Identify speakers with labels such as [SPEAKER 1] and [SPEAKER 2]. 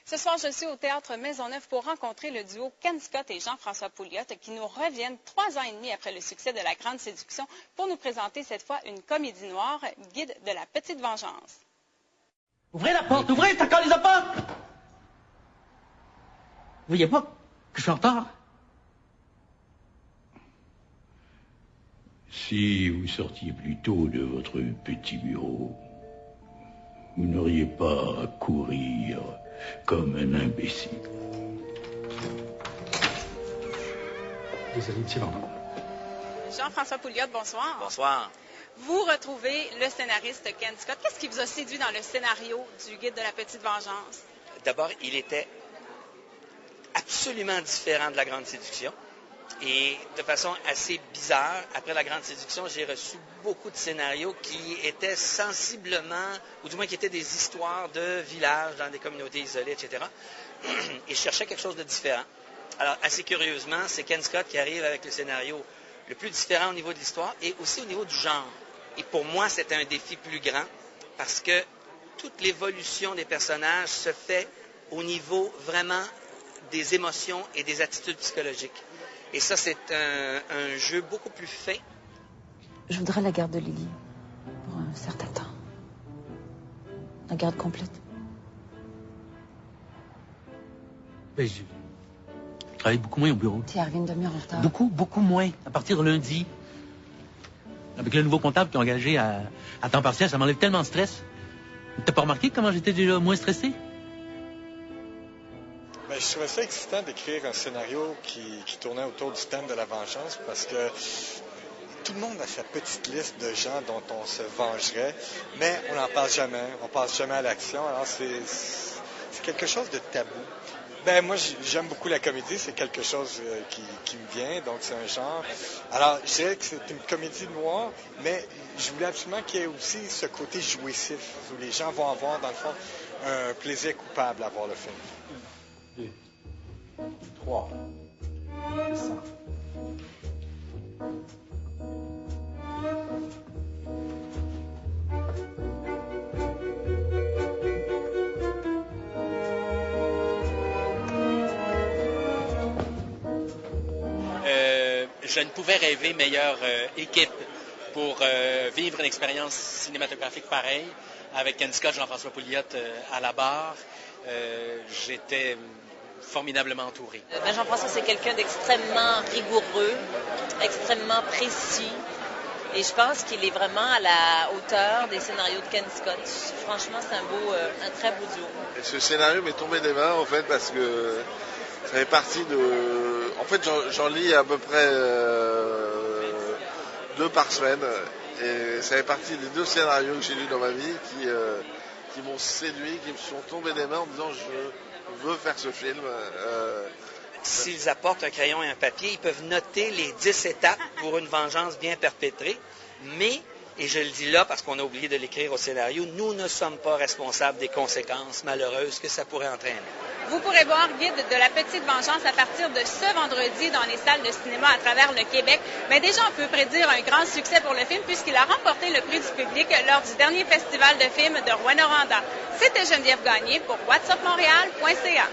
[SPEAKER 1] Ce soir, je suis au Théâtre Maisonneuve pour rencontrer le duo Ken Scott et Jean-François Pouliot qui nous reviennent 3 ans et demi après le succès de La Grande Séduction pour nous présenter cette fois une comédie noire, Guide de la Petite Vengeance.
[SPEAKER 2] Ouvrez la porte, ouvrez, ça colle les porte! Vous voyez pas que je suis en retard?
[SPEAKER 3] Si vous sortiez plus tôt de votre petit bureau, vous n'auriez pas à courir comme un imbécile.
[SPEAKER 2] Désolé, monsieur Vendôme.
[SPEAKER 1] Jean-François Pouliot, bonsoir.
[SPEAKER 4] Bonsoir.
[SPEAKER 1] Vous retrouvez le scénariste Ken Scott. Qu'est-ce qui vous a séduit dans le scénario du Guide de la Petite Vengeance?
[SPEAKER 4] D'abord, il était absolument différent de La Grande Séduction. Et de façon assez bizarre, après La Grande Séduction, j'ai reçu beaucoup de scénarios qui étaient sensiblement, ou du moins qui étaient des histoires de villages dans des communautés isolées, etc. Et je cherchais quelque chose de différent. Alors, assez curieusement, c'est Ken Scott qui arrive avec le scénario le plus différent au niveau de l'histoire et aussi au niveau du genre. Et pour moi, c'était un défi plus grand parce que toute l'évolution des personnages se fait au niveau vraiment des émotions et des attitudes psychologiques. Et ça, c'est un jeu beaucoup plus fin.
[SPEAKER 5] Je voudrais la garde de Lily pour un certain temps. La garde complète.
[SPEAKER 2] Ben, je travaille beaucoup moins au bureau.
[SPEAKER 5] Tu arrives une demi-heure en retard.
[SPEAKER 2] Beaucoup moins. À partir de lundi. Avec le nouveau comptable qui est engagé à temps partiel, ça m'enlève tellement de stress. T'as pas remarqué comment j'étais déjà moins stressé?
[SPEAKER 6] Ben, je trouvais ça excitant d'écrire un scénario qui tournait autour du thème de la vengeance parce que tout le monde a sa petite liste de gens dont on se vengerait, mais on n'en parle jamais. On passe jamais à l'action. Alors, c'est quelque chose de tabou. Ben, moi, j'aime beaucoup la comédie. C'est quelque chose qui me vient, donc c'est un genre. Alors, je dirais que c'est une comédie noire, mais je voulais absolument qu'il y ait aussi ce côté jouissif où les gens vont avoir, dans le fond, un plaisir coupable à voir le film.
[SPEAKER 7] 2, 3, 4.
[SPEAKER 8] Je ne pouvais rêver meilleure équipe pour vivre une expérience cinématographique pareille, avec Ken Scott, Jean-François Pouliot à la barre. J'étais formidablement entouré.
[SPEAKER 9] Jean-François, c'est quelqu'un d'extrêmement rigoureux, extrêmement précis. Et je pense qu'il est vraiment à la hauteur des scénarios de Ken Scott. Franchement, c'est un très beau duo.
[SPEAKER 10] Et ce scénario m'est tombé des mains, en fait, parce que ça fait partie de... En fait, j'en lis à peu près 2 par semaine. Et ça fait partie des 2 scénarios que j'ai lus dans ma vie qui m'ont séduit, qui me sont tombés des mains en me disant je veux faire ce film.
[SPEAKER 4] S'ils apportent un crayon et un papier, ils peuvent noter les 10 étapes pour une vengeance bien perpétrée, mais, et je le dis là parce qu'on a oublié de l'écrire au scénario, nous ne sommes pas responsables des conséquences malheureuses que ça pourrait entraîner.
[SPEAKER 1] Vous pourrez voir Guide de la Petite Vengeance à partir de ce vendredi dans les salles de cinéma à travers le Québec. Mais déjà, on peut prédire un grand succès pour le film puisqu'il a remporté le prix du public lors du dernier festival de films de Rouyn-Noranda. C'était Geneviève Gagné pour whatsupmontréal.ca.